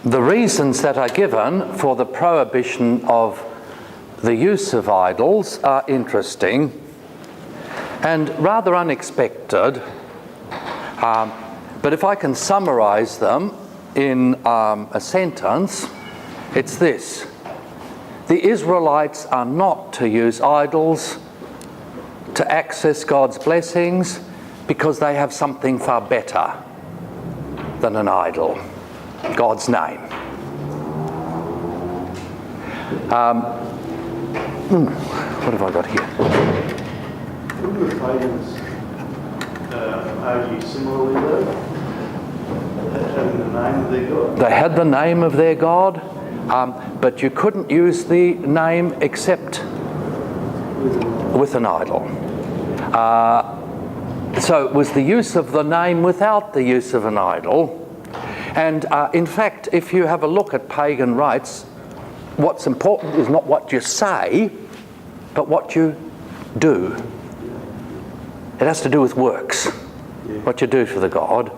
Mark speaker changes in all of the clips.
Speaker 1: The reasons that are given for the prohibition of the use of idols are interesting and rather unexpected, but if I can summarize them in a sentence, it's this: the Israelites are not to use idols to access God's blessings because they have something far better than an idol: God's name. What have I got here?
Speaker 2: Wouldn't the pagans argue similarly though? Having the name of their God?
Speaker 1: They had the name of their God, but you couldn't use the name except with an idol. So it was the use of the name without the use of an idol. And in fact, if you have a look at pagan rites, what's important is not what you say, but what you do. It has to do with works, what you do for the God.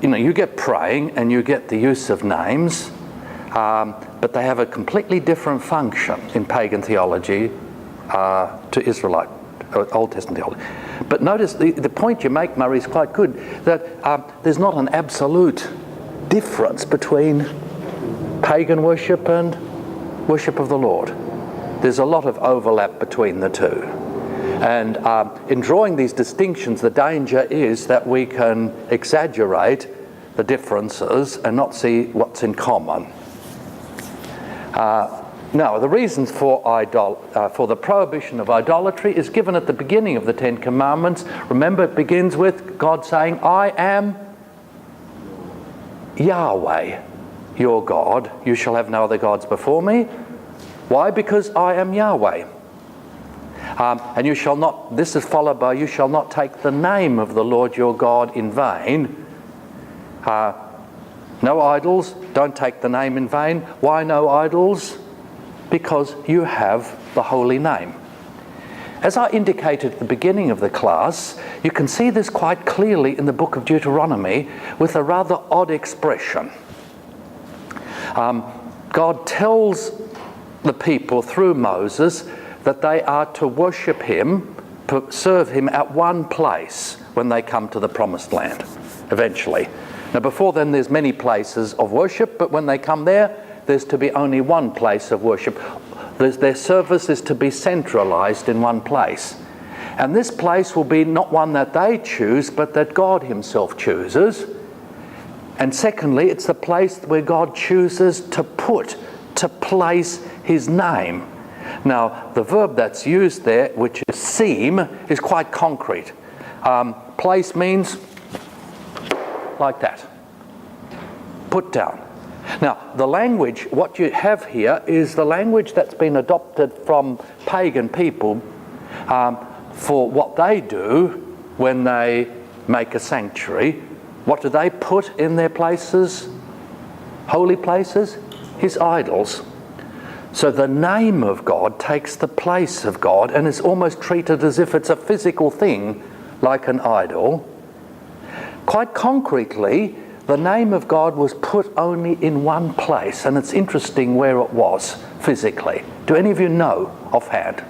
Speaker 1: You get praying and you get the use of names, but they have a completely different function in pagan theology to Israelite Old Testament theology. But notice the point you make, Murray, is quite good, that there's not an absolute difference between pagan worship and worship of the Lord. There's a lot of overlap between the two. And in drawing these distinctions, the danger is that we can exaggerate the differences and not see what's in common. Now, the reasons for the prohibition of idolatry is given at the beginning of the Ten Commandments. Remember, it begins with God saying, "I am Yahweh, your God. You shall have no other gods before me." Why? Because I am Yahweh. And you shall not, this is followed by, "You shall not take the name of the Lord your God in vain." No idols, don't take the name in vain. Why no idols? Because you have the holy name. As I indicated at the beginning of the class, you can see this quite clearly in the book of Deuteronomy with a rather odd expression. God tells the people through Moses that they are to worship him, serve him at one place when they come to the promised land, eventually. Now before then there's many places of worship, but when they come there's to be only one place of worship. Their service is to be centralized in one place. And this place will be not one that they choose, but that God himself chooses. And secondly, it's the place where God chooses to place his name. Now, the verb that's used there, which is seem, is quite concrete. Place means like that. Put down. Now, the language, what you have here is the language that's been adopted from pagan people for what they do when they make a sanctuary. What do they put in their places? Holy places? His idols. So the name of God takes the place of God and is almost treated as if it's a physical thing, like an idol. Quite concretely, the name of God was put only in one place, and it's interesting where it was physically. Do any of you know offhand?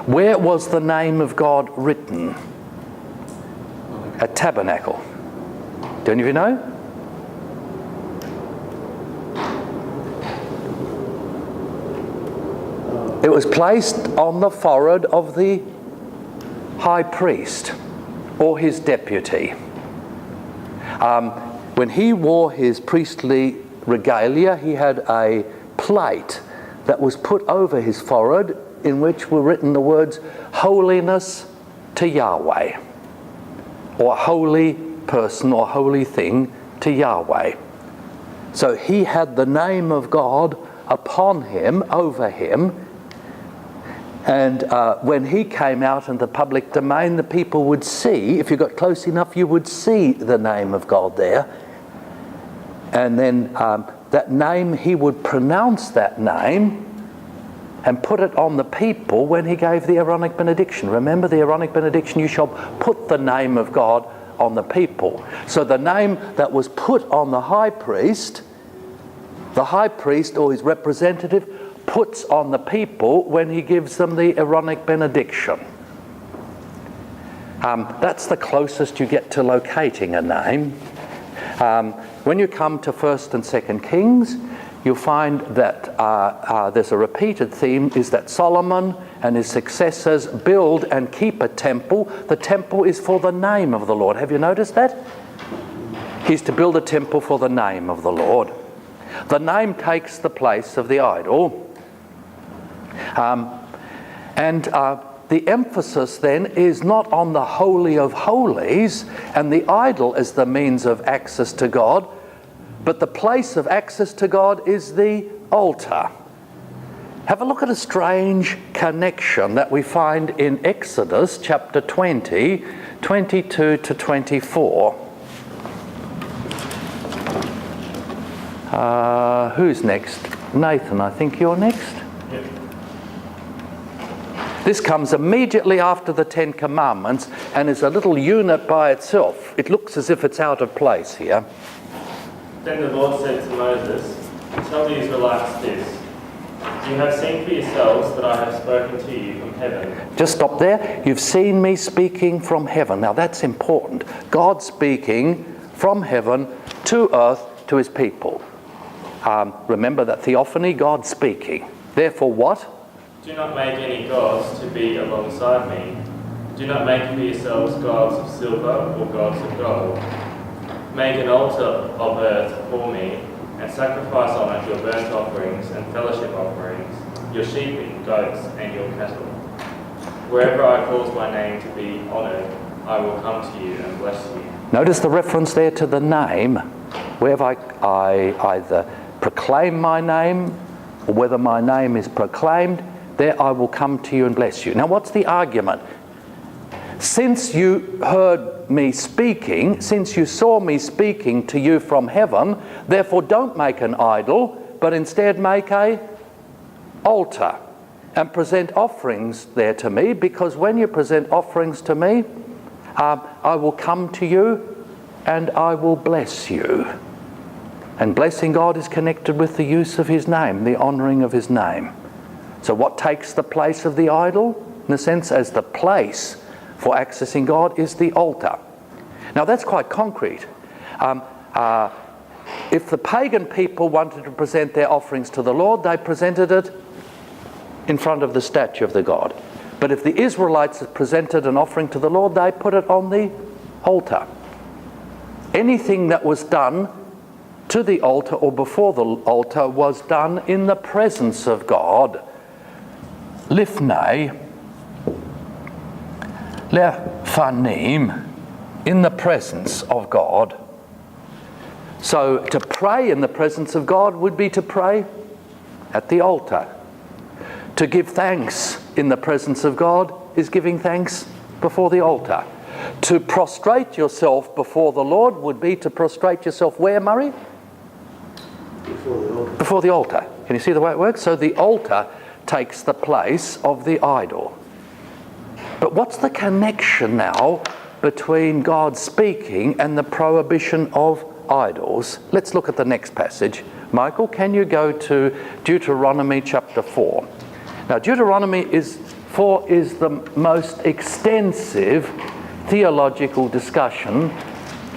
Speaker 1: Where was the name of God written? At Tabernacle. Do any of you know? It was placed on the forehead of the high priest or his deputy. When he wore his priestly regalia, he had a plate that was put over his forehead in which were written the words, "Holiness to Yahweh," or "Holy person" or "Holy thing to Yahweh." So he had the name of God upon him, over him, and when he came out in the public domain, the people would see, if you got close enough, you would see the name of God there. And then that name, he would pronounce that name and put it on the people when he gave the Aaronic benediction. Remember the Aaronic benediction, you shall put the name of God on the people. So the name that was put on the high priest or his representative puts on the people when he gives them the Aaronic benediction. That's the closest you get to locating a name. When you come to 1st and 2nd Kings, you'll find that there's a repeated theme, is that Solomon and his successors build and keep a temple. The temple is for the name of the Lord. Have you noticed that? He's to build a temple for the name of the Lord. The name takes the place of the idol. The emphasis then is not on the Holy of Holies and the idol as the means of access to God, but the place of access to God is the altar. Have a look at a strange connection that we find in Exodus chapter 20, 22 to 24. Who's next? Nathan, I think you're next.
Speaker 3: Yep.
Speaker 1: This comes immediately after the Ten Commandments and is a little unit by itself. It looks as if it's out of place here.
Speaker 3: Then the Lord said to Moses, "Tell the Israelites this. You have seen for yourselves that I have spoken to you from heaven."
Speaker 1: Just stop there. You've seen me speaking from heaven. Now that's important. God speaking from heaven to earth to his people. Remember that theophany, God speaking. Therefore what?
Speaker 3: Do not make any gods to be alongside me. Do not make for yourselves gods of silver or gods of gold. Make an altar of earth for me, and sacrifice on it your burnt offerings and fellowship offerings, your sheep and goats and your cattle. Wherever I cause my name to be honoured, I will come to you and bless you.
Speaker 1: Notice the reference there to the name. Wherever I either proclaim my name or whether my name is proclaimed, there I will come to you and bless you. Now what's the argument? Since you heard me speaking, since you saw me speaking to you from heaven, therefore don't make an idol, but instead make a altar and present offerings there to me, because when you present offerings to me, I will come to you and I will bless you. And blessing God is connected with the use of his name, the honouring of his name. So what takes the place of the idol? In a sense, as the place for accessing God is the altar. Now that's quite concrete. If the pagan people wanted to present their offerings to the Lord, they presented it in front of the statue of the god. But if the Israelites presented an offering to the Lord, they put it on the altar. Anything that was done to the altar or before the altar was done in the presence of God. Lifnei, lefanim, in the presence of God. So to pray in the presence of God would be to pray at the altar. To give thanks in the presence of God is giving thanks before the altar. To prostrate yourself before the Lord would be to prostrate yourself where, Murray?
Speaker 2: Before the altar.
Speaker 1: Before the altar. Can you see the way it works? So the altar takes the place of the idol. But what's the connection now between God speaking and the prohibition of idols? Let's look at the next passage. Michael, can you go to Deuteronomy chapter 4? Now, Deuteronomy 4 is the most extensive theological discussion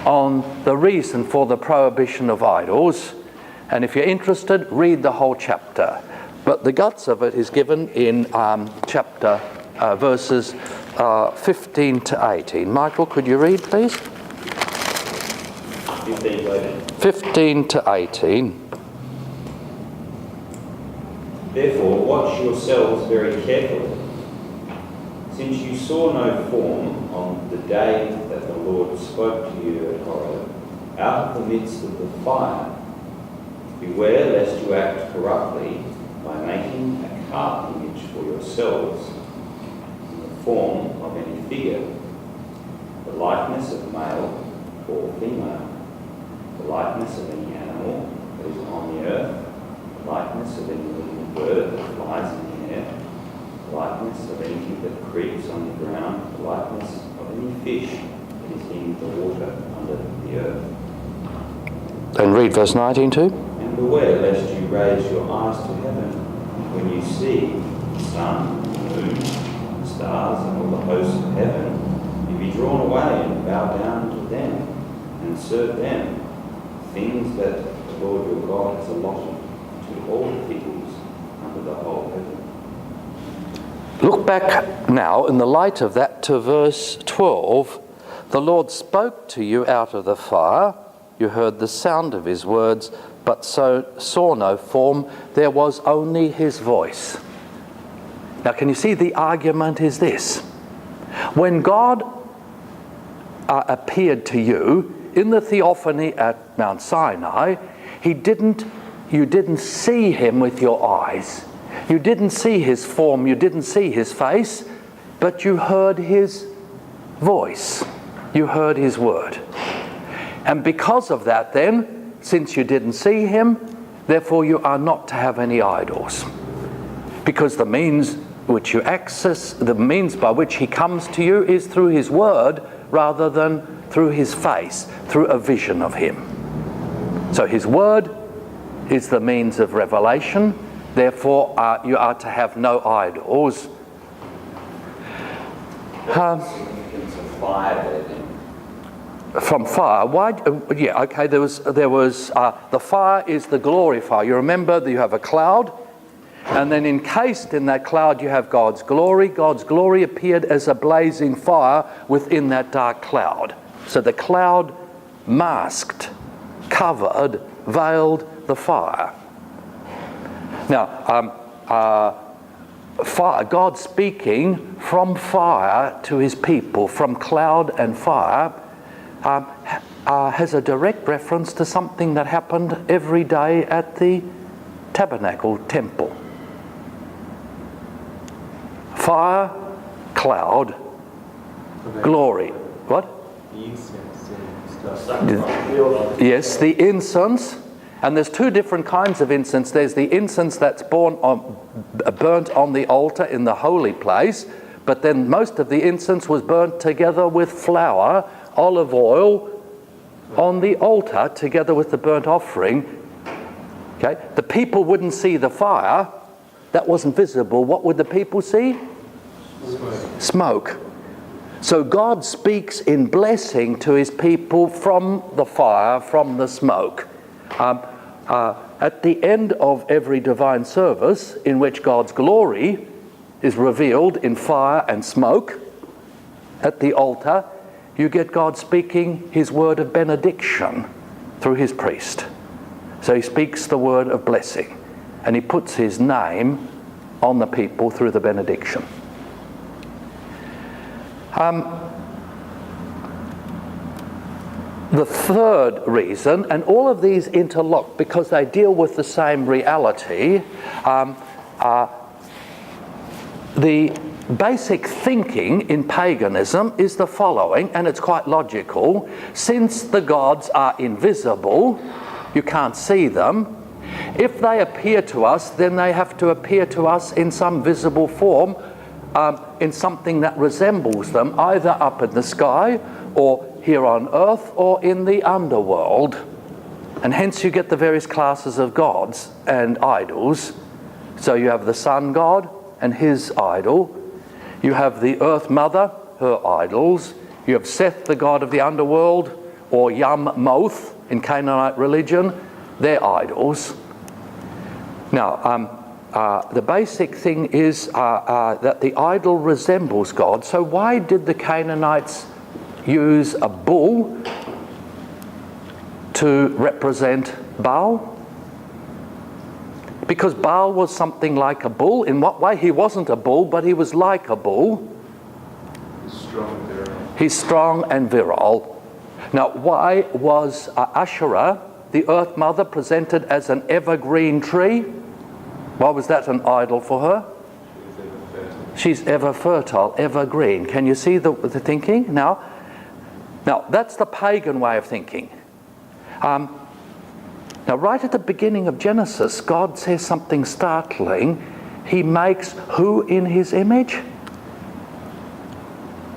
Speaker 1: on the reason for the prohibition of idols. And if you're interested, read the whole chapter. But the guts of it is given in verses 15 to 18. Michael, could you read, please? 15 to 18.
Speaker 4: Therefore, watch yourselves very carefully, since you saw no form on the day that the Lord spoke to you at Horeb, out of the midst of the fire. Beware lest you act corruptly by making a carved image for yourselves in the form of any figure, the likeness of male or female, the likeness of any animal that is on the earth, the likeness of any living bird that flies in the air, the likeness of anything that creeps on the ground, the likeness of any fish that is in the water under the earth.
Speaker 1: And read verse 19 too.
Speaker 4: And beware lest you raise your eyes to heaven when you see the sun, the moon, the stars, and all the hosts of heaven, you be drawn away and bow down to them and serve them, things that the Lord your God has allotted to all the peoples under the whole heaven.
Speaker 1: Look back now in the light of that to verse 12. The Lord spoke to you out of the fire. You heard the sound of his words, but saw no form. There was only his voice. Now, can you see the argument is this? When God appeared to you in the theophany at Mount Sinai, you didn't see him with your eyes. You didn't see his form, you didn't see his face, but you heard his voice. You heard his word. And because of that then, since you didn't see him, therefore you are not to have any idols. Because the means which you access, the means by which he comes to you is through his word rather than through his face, through a vision of him. So his word is the means of revelation. Therefore, you are to have no idols.
Speaker 4: Significance of fire there then.
Speaker 1: From fire, why? Yeah, okay. There was the fire is the glory fire. You remember that you have a cloud, and then encased in that cloud you have God's glory. God's glory appeared as a blazing fire within that dark cloud. So the cloud masked, covered, veiled the fire. Now, fire, God speaking from fire to his people, from cloud and fire, has a direct reference to something that happened every day at the tabernacle temple. Fire, cloud, glory. What?
Speaker 2: The incense and stuff.
Speaker 1: Yes, the incense. And there's two different kinds of incense. There's the incense that's burnt on the altar in the holy place, but then most of the incense was burnt together with flour, olive oil, on the altar together with the burnt offering. Okay, the people wouldn't see the fire. That wasn't visible. What would the people see? Smoke. So God speaks in blessing to his people from the fire, from the smoke. At the end of every divine service in which God's glory is revealed in fire and smoke, at the altar, you get God speaking his word of benediction through his priest. So he speaks the word of blessing, and he puts his name on the people through the benediction. The third reason, and all of these interlock because they deal with the same reality, the basic thinking in paganism is the following, and it's quite logical. Since the gods are invisible, you can't see them. If they appear to us, then they have to appear to us in some visible form, in something that resembles them, either up in the sky or here on earth or in the underworld. And hence you get the various classes of gods and idols. So you have the sun god and his idol. You have the earth mother, her idols. You have Seth, the god of the underworld, or Yam-Moth in Canaanite religion, their idols. Now, the basic thing is that the idol resembles God. So why did the Canaanites use a bull to represent Baal? Because Baal was something like a bull. In what way? He wasn't a bull, but he was like a bull. He's strong and virile. Now, why was Asherah, the earth mother, presented as an evergreen tree? Why was that an idol for her? She's ever fertile, evergreen. Can you see the thinking? Now, that's the pagan way of thinking. Now, right at the beginning of Genesis, God says something startling. He makes who in his image?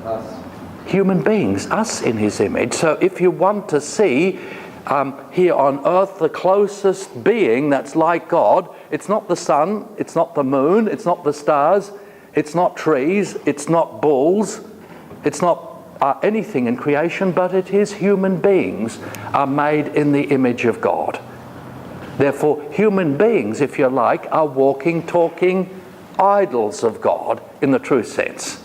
Speaker 2: Us.
Speaker 1: Human beings, us in his image. So if you want to see here on earth the closest being that's like God, it's not the sun, it's not the moon, it's not the stars, it's not trees, it's not bulls, it's not anything in creation, but it is human beings are made in the image of God. Therefore, human beings, if you like, are walking, talking idols of God in the true sense.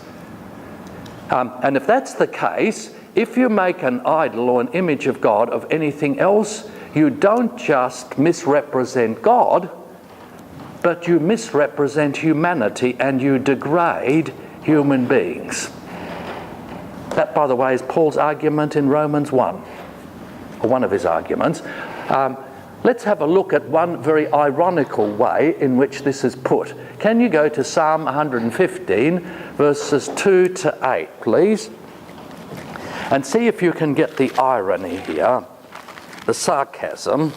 Speaker 1: And if that's the case, if you make an idol or an image of God of anything else, you don't just misrepresent God, but you misrepresent humanity and you degrade human beings. That, by the way, is Paul's argument in Romans 1, or one of his arguments. Let's have a look at one very ironical way in which this is put. Can you go to Psalm 115, verses 2 to 8, please? And see if you can get the irony here, the sarcasm.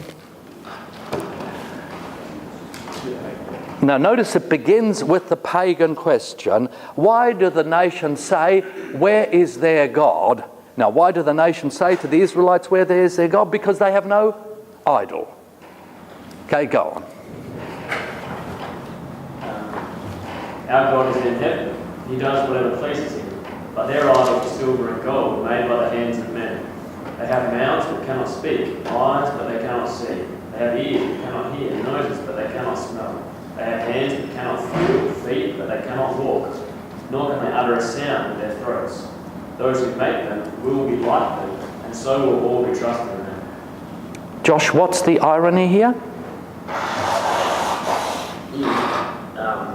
Speaker 1: Now notice it begins with the pagan question, why do the nations say, where is their God? Now why do the nations say to the Israelites, where is their God? Because they have no idol. Okay, go on.
Speaker 5: Our God is in heaven. He does whatever pleases him. But their idols are silver and gold, made by the hands of men. They have mouths but cannot speak, eyes but they cannot see. They have ears but cannot hear, noses but they cannot smell. They have hands but cannot feel, feet but they cannot walk. Nor can they utter a sound with their throats. Those who make them will be like them, and so will all who trust in them.
Speaker 1: Josh, what's the irony here?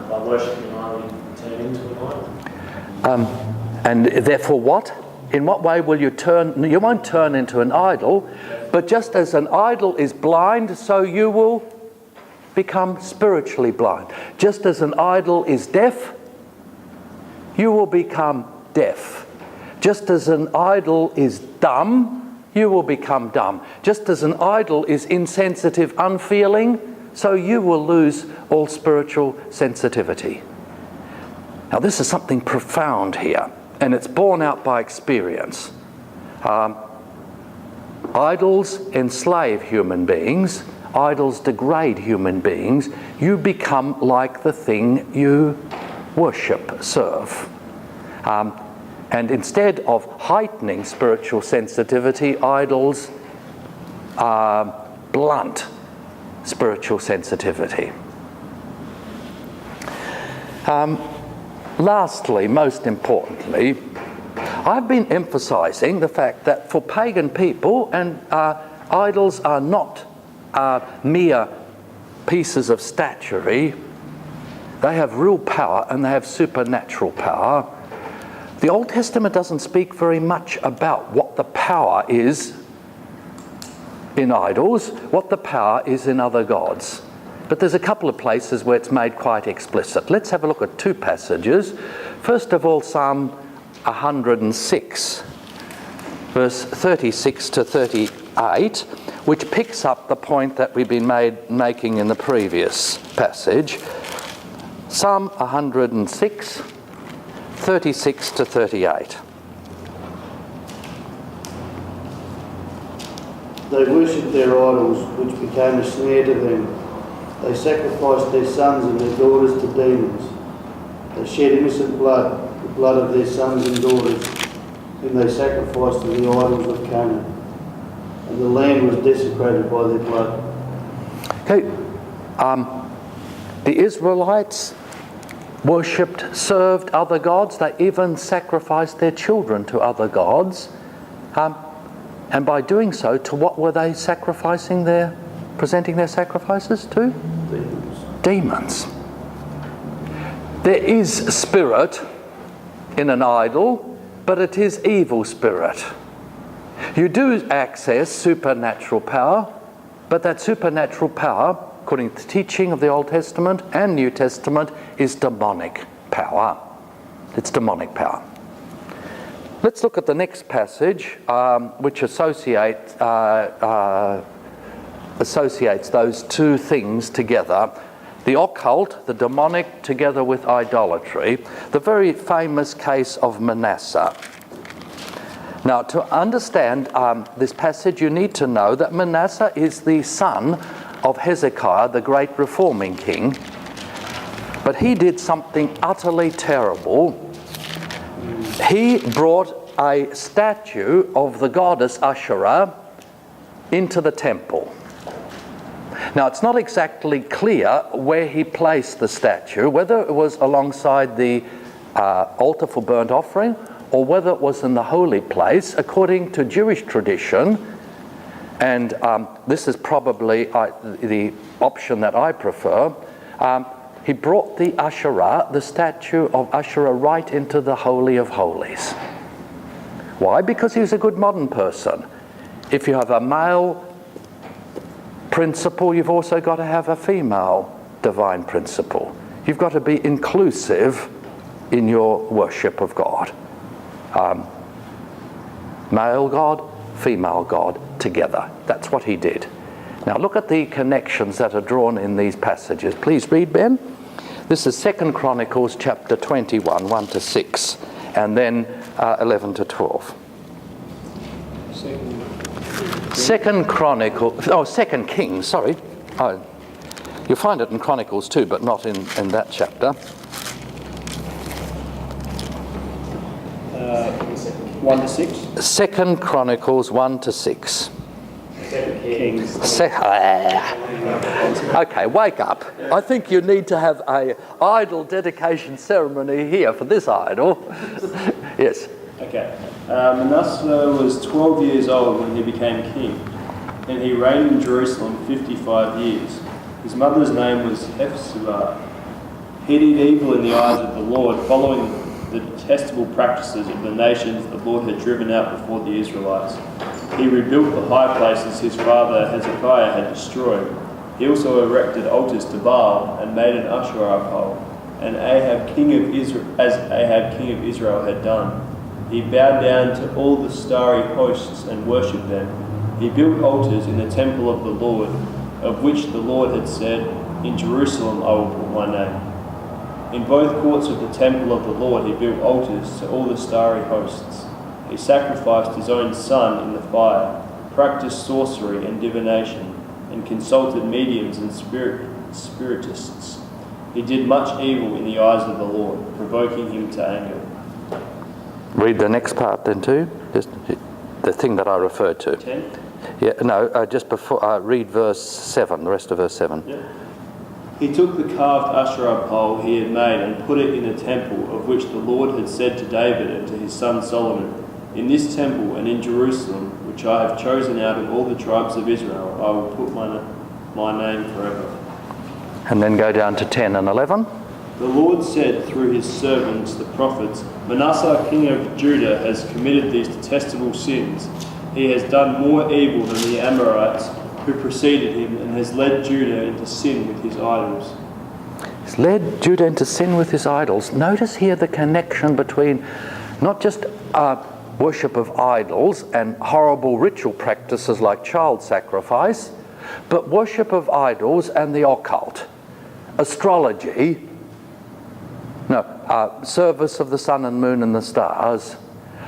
Speaker 5: By worshipping an idol, you turn into an idol.
Speaker 1: And therefore what? In what way will you turn? You won't turn into an idol, but just as an idol is blind, so you will become spiritually blind. Just as an idol is deaf, you will become deaf. Just as an idol is dumb, you will become dumb. Just as an idol is insensitive, unfeeling, so you will lose all spiritual sensitivity. Now this is something profound here, and it's borne out by experience. Idols enslave human beings. Idols degrade human beings. You become like the thing you worship, serve. And instead of heightening spiritual sensitivity, idols blunt spiritual sensitivity. Lastly, most importantly, I've been emphasizing the fact that for pagan people, and idols are not mere pieces of statuary, they have real power and they have supernatural power. The Old Testament doesn't speak very much about what the power is in idols, what the power is in other gods. But there's a couple of places where it's made quite explicit. Let's have a look at two passages. First of all, Psalm 106, verse 36 to 38, which picks up the point that we've been making in the previous passage. Psalm 106, 36 to 38.
Speaker 6: They worshipped their idols, which became a snare to them. They sacrificed their sons and their daughters to demons. They shed innocent blood, the blood of their sons and daughters, whom they sacrificed to the idols of Canaan. And the land was desecrated by their blood.
Speaker 1: Okay, the Israelites worshipped, served other gods. They even sacrificed their children to other gods. And by doing so, to what were they sacrificing presenting their sacrifices to? Demons. There is spirit in an idol, but it is evil spirit. You do access supernatural power, but that supernatural power, according to the teaching of the Old Testament and New Testament, is demonic power. It's demonic power. Let's look at the next passage, which associates those two things together. the occult, the demonic, together with idolatry, the very famous case of Manasseh. Now, to understand this passage, you need to know that Manasseh is the son of Hezekiah, the great reforming king. But he did something utterly terrible. He brought a statue of the goddess Asherah into the temple. Now, it's not exactly clear where he placed the statue, whether it was alongside the altar for burnt offering or whether it was in the holy place. According to Jewish tradition, and this is probably the option that I prefer, he brought the Asherah, the statue of Asherah, right into the Holy of Holies. Why? Because he was a good modern person. If you have a male principle, you've also got to have a female divine principle. You've got to be inclusive in your worship of God. Male God, female God, together. That's what he did. Now look at the connections that are drawn in these passages. Please read, Ben. This is 2 Chronicles chapter 21, 1 to 6, and then 11 to 12. 2 Kings, sorry. Oh, you'll find it in Chronicles too, but not in that chapter.
Speaker 7: 1 to 6?
Speaker 1: 2 Chronicles 1 to 6.
Speaker 7: Kings.
Speaker 1: Okay, wake up. I think you need to have an idol dedication ceremony here for this idol. Yes.
Speaker 7: Okay. Manasseh was 12 years old when he became king, and he reigned in Jerusalem 55 years. His mother's name was Hephzibah. He did evil in the eyes of the Lord, following the detestable practices of the nations the Lord had driven out before the Israelites. He rebuilt the high places his father Hezekiah had destroyed. He also erected altars to Baal and made an Asherah pole, and Ahab king of Israel had done. He bowed down to all the starry hosts and worshipped them. He built altars in the temple of the Lord, of which the Lord had said, "In Jerusalem I will put my name." In both courts of the temple of the Lord he built altars to all the starry hosts. He sacrificed his own son in the fire, practiced sorcery and divination, and consulted mediums and spiritists. He did much evil in the eyes of the Lord, provoking him to anger.
Speaker 1: Read the next part then too, just the thing that I referred to.
Speaker 7: 10?
Speaker 1: Yeah, no, just before, read verse 7, the rest of verse 7.
Speaker 7: Yeah. He took the carved Asherah pole he had made and put it in the temple of which the Lord had said to David and to his son Solomon, "In this temple and in Jerusalem, which I have chosen out of all the tribes of Israel, I will put my name forever."
Speaker 1: And then go down to 10 and 11.
Speaker 7: The Lord said through his servants, the prophets, "Manasseh, king of Judah, has committed these detestable sins. He has done more evil than the Amorites who preceded him, and has led Judah into sin with his idols."
Speaker 1: He's led Judah into sin with his idols. Notice here the connection between not just worship of idols and horrible ritual practices like child sacrifice, but worship of idols and the occult, astrology, service of the sun and moon and the stars,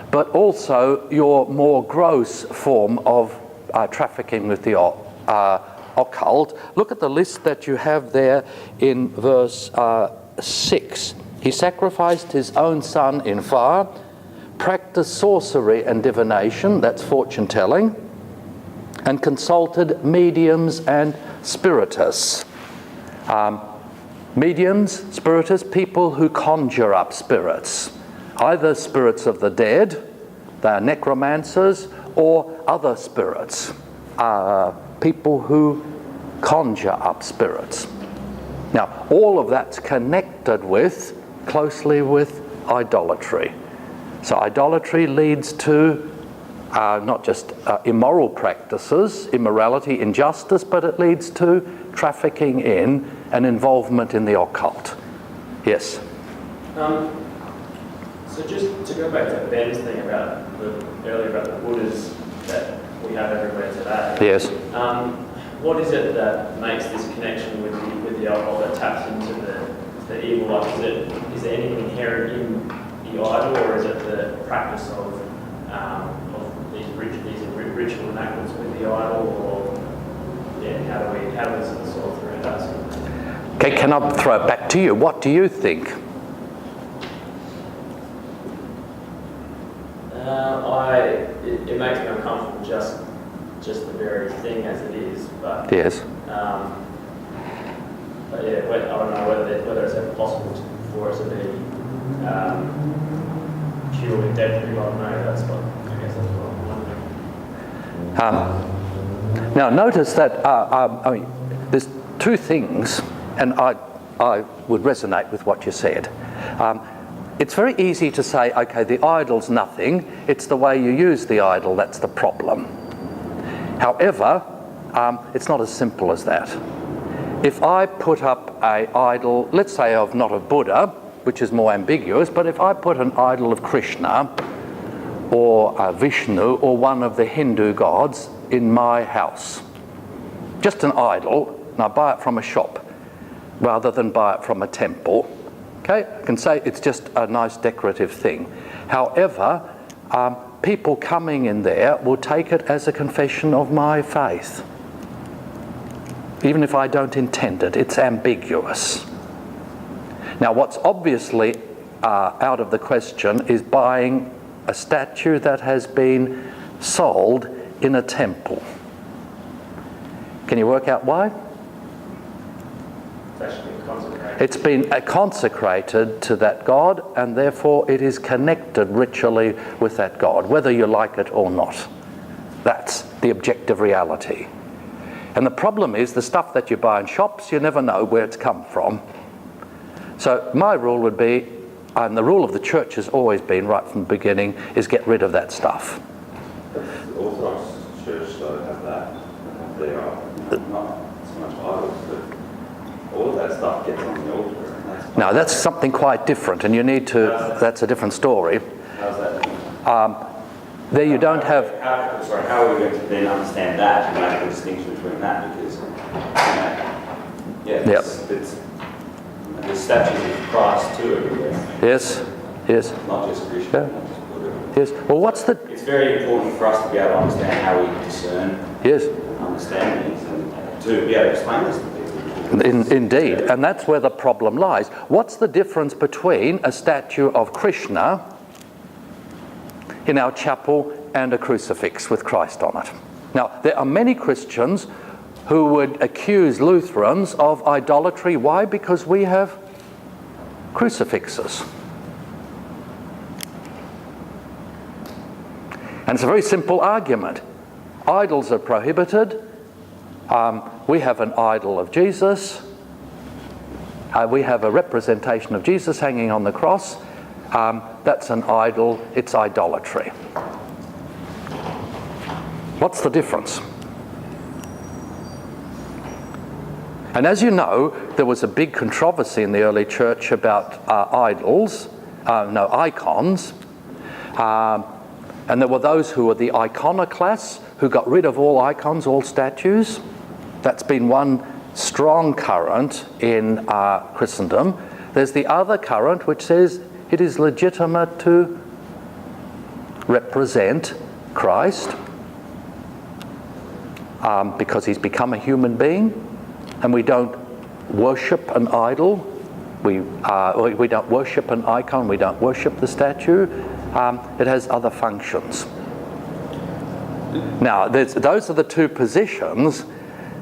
Speaker 1: but also your more gross form of trafficking with the occult. Look at the list that you have there in verse 6. He sacrificed his own son in fire, practiced sorcery and divination, that's fortune telling, and consulted mediums and spiritists. Mediums, spiritists, people who conjure up spirits, either spirits of the dead, they are necromancers, or other spirits, people who conjure up spirits. Now, all of that's connected closely with idolatry. So idolatry leads to not just immoral practices, immorality, injustice, but it leads to trafficking in and involvement in the occult. Yes?
Speaker 5: So just to go back to Ben's thing earlier about the Buddhas that we have everywhere today.
Speaker 1: Yes.
Speaker 5: What is it that makes this connection with the alcohol that taps into the evil life? Is there anything inherent in the idol, or is it the practice of these ritual enactments with the idol, or how do we sort of solve through that sort of thing?
Speaker 1: Okay, can I throw it back to you? What do you think?
Speaker 5: It makes me uncomfortable just the very thing as it is, but
Speaker 1: Yes.
Speaker 5: but yeah, I don't know whether it's ever possible for it to be purely dead. I don't know. That's what I guess that's what I'm wondering.
Speaker 1: Now notice that I mean, there's two things, and I would resonate with what you said. It's very easy to say, okay, the idol's nothing. It's the way you use the idol that's the problem. However, it's not as simple as that. If I put up an idol, let's say of not of Buddha, which is more ambiguous, but if I put an idol of Krishna or Vishnu or one of the Hindu gods in my house, just an idol, and I buy it from a shop rather than buy it from a temple, okay, I can say it's just a nice decorative thing. However, people coming in there will take it as a confession of my faith. Even if I don't intend it, it's ambiguous. Now, what's obviously out of the question is buying a statue that has been sold in a temple. Can you work out why?
Speaker 5: It's actually consecrated.
Speaker 1: It's been consecrated to that God, and therefore it is connected ritually with that God, whether you like it or not. That's the objective reality. And the problem is the stuff that you buy in shops, you never know where it's come from. So my rule would be, and the rule of the church has always been right from the beginning, is get rid of that stuff.
Speaker 4: The Orthodox Church though have that. They are not so much idols, but all of that stuff gets on the altar. And
Speaker 1: Now that's something quite different, and you need to, that's a different story.
Speaker 4: how's that?
Speaker 1: There you don't have...
Speaker 4: How are we going to then understand that and make a distinction between that? Because, it's the statues of Christ too everywhere.
Speaker 1: Yes, yes,
Speaker 4: Not just Krishna, not just Buddha.
Speaker 1: yes. Well, what's the...
Speaker 4: It's very important for us to be able to understand how we discern
Speaker 1: Yes,
Speaker 4: and understand these and to be able to explain this to people.
Speaker 1: indeed. And that's where the problem lies. What's the difference between a statue of Krishna in our chapel and a crucifix with Christ on it? Now, there are many Christians who would accuse Lutherans of idolatry. Why? Because we have crucifixes. And it's a very simple argument. Idols are prohibited. We have an idol of Jesus. We have a representation of Jesus hanging on the cross. That's an idol. It's idolatry. What's the difference? And as you know, there was a big controversy in the early church about icons. And there were those who were the iconoclasts, who got rid of all icons, all statues. That's been one strong current in Christendom. There's the other current which says it is legitimate to represent Christ because he's become a human being. And we don't worship an idol, we don't worship an icon, we don't worship the statue. It has other functions. Now, those are the two positions.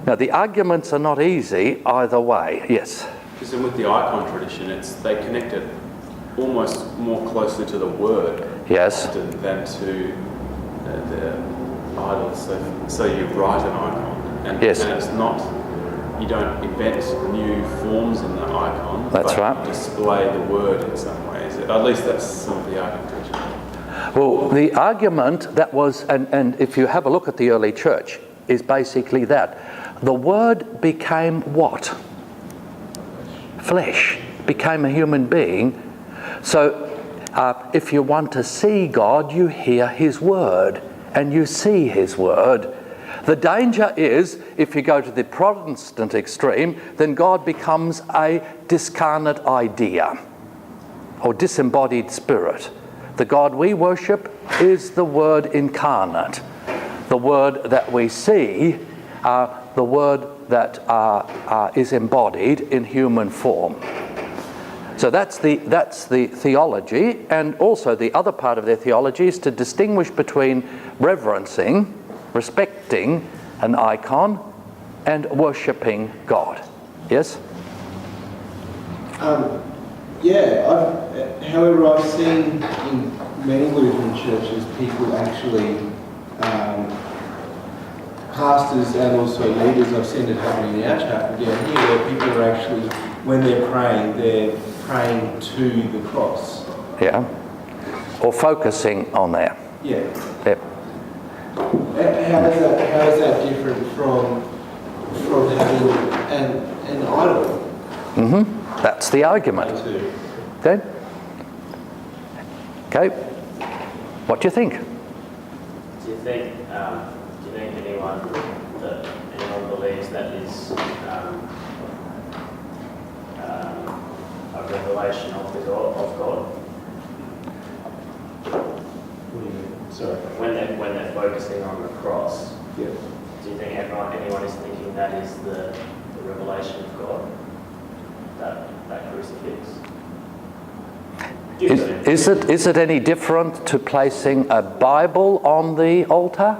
Speaker 1: Now, the arguments are not easy either way. Yes?
Speaker 7: Because with the icon tradition, they connect it almost more closely to the word
Speaker 1: Yes.
Speaker 7: than to the idols. So you write an icon, and
Speaker 1: Yes.
Speaker 7: it's not... You don't invent new forms in the icon.
Speaker 1: That's
Speaker 7: but
Speaker 1: right.
Speaker 7: You display the word in some ways. At least that's some of the argument.
Speaker 1: Well, the argument that was, and if you have a look at the early church, is basically that. The word became what? Flesh. Became a human being. So if you want to see God, you hear his word, and you see his word. The danger is, if you go to the Protestant extreme, then God becomes a discarnate idea or disembodied spirit. The God we worship is the Word incarnate, the Word that we see, the Word that is embodied in human form. So that's the theology, and also the other part of their theology is to distinguish between reverencing, respecting an icon, and worshipping God. Yes?
Speaker 8: However, I've seen in many Lutheran churches people actually, pastors and also leaders, I've seen it happening in our chapel down here, where people are actually, when they're praying to the cross.
Speaker 1: Yeah. Or focusing on there.
Speaker 8: Yeah.
Speaker 1: Yep.
Speaker 8: How is that different from having an idol?
Speaker 1: Mm-hmm. That's the argument. Okay? Okay. What do you think?
Speaker 3: Do you think anyone believes that is a revelation of God?
Speaker 8: What do you mean? Sorry.
Speaker 3: When they're focusing on the cross,
Speaker 8: Yeah.
Speaker 3: do you think anyone is thinking that is the revelation of God? That crucifix?
Speaker 1: Is it any different to placing a Bible on the altar?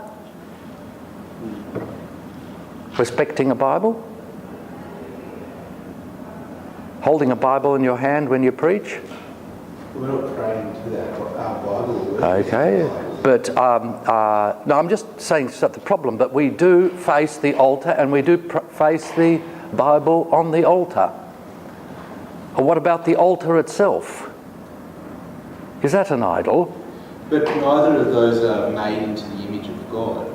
Speaker 1: Respecting a Bible? Holding a Bible in your hand when you preach?
Speaker 8: We're not praying to that Bible.
Speaker 1: Okay. But, no, I'm just saying it's not the problem, but we do face the altar and we do face the Bible on the altar. Or what about the altar itself? Is that an idol?
Speaker 8: But neither of those are made into the image of God.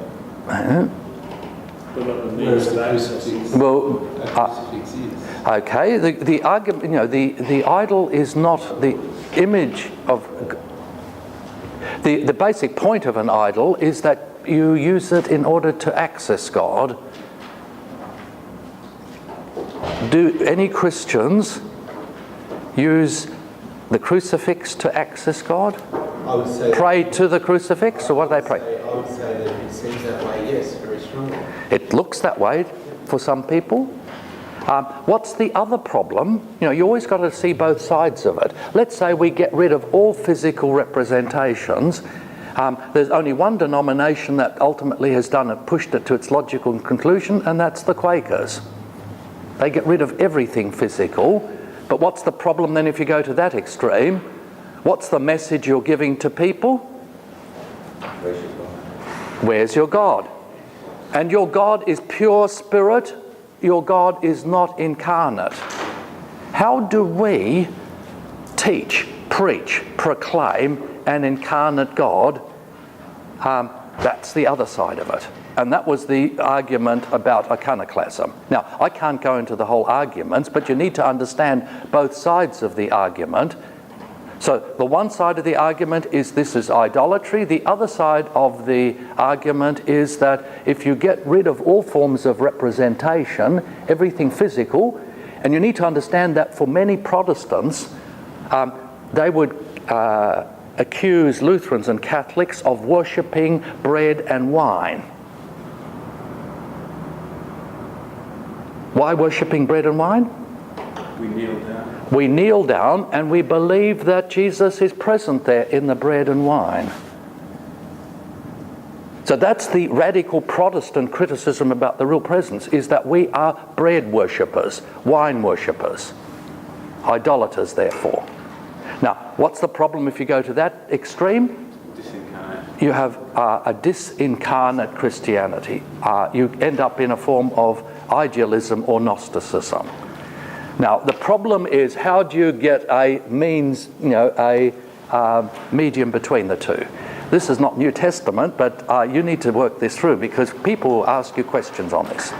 Speaker 8: Whereas the crucifix,
Speaker 1: Well,
Speaker 8: a crucifix is.
Speaker 1: okay. The argument, the idol is not the image of. The basic point of an idol is that you use it in order to access God. Do any Christians use the crucifix to access God?
Speaker 8: I would say
Speaker 1: Pray to the crucifix, or what do they pray?
Speaker 8: I would say that it seems that way, yes, very strongly.
Speaker 1: It looks that way for some people. What's the other problem? You always got to see both sides of it. Let's say we get rid of all physical representations. There's only one denomination that ultimately has done it, pushed it to its logical conclusion, and that's the Quakers. They get rid of everything physical. But what's the problem then if you go to that extreme? What's the message you're giving to people? Where's your God? And your God is pure spirit. Your God is not incarnate. How do we teach, preach, proclaim an incarnate God? That's the other side of it. And that was the argument about iconoclasm. Now, I can't go into the whole arguments, but you need to understand both sides of the argument. So the one side of the argument is this is idolatry. The other side of the argument is that if you get rid of all forms of representation, everything physical, and you need to understand that for many Protestants, they would accuse Lutherans and Catholics of worshipping bread and wine. Why worshipping bread and wine?
Speaker 7: We kneel down.
Speaker 1: We kneel down and we believe that Jesus is present there in the bread and wine. So that's the radical Protestant criticism about the real presence, is that we are bread worshippers, wine worshippers, idolaters therefore. Now, what's the problem if you go to that extreme?
Speaker 7: Disincarnate.
Speaker 1: You have a disincarnate Christianity. You end up in a form of idealism or Gnosticism. Now, the problem is, how do you get a means, a medium between the two? This is not New Testament, but you need to work this through because people will ask you questions on this.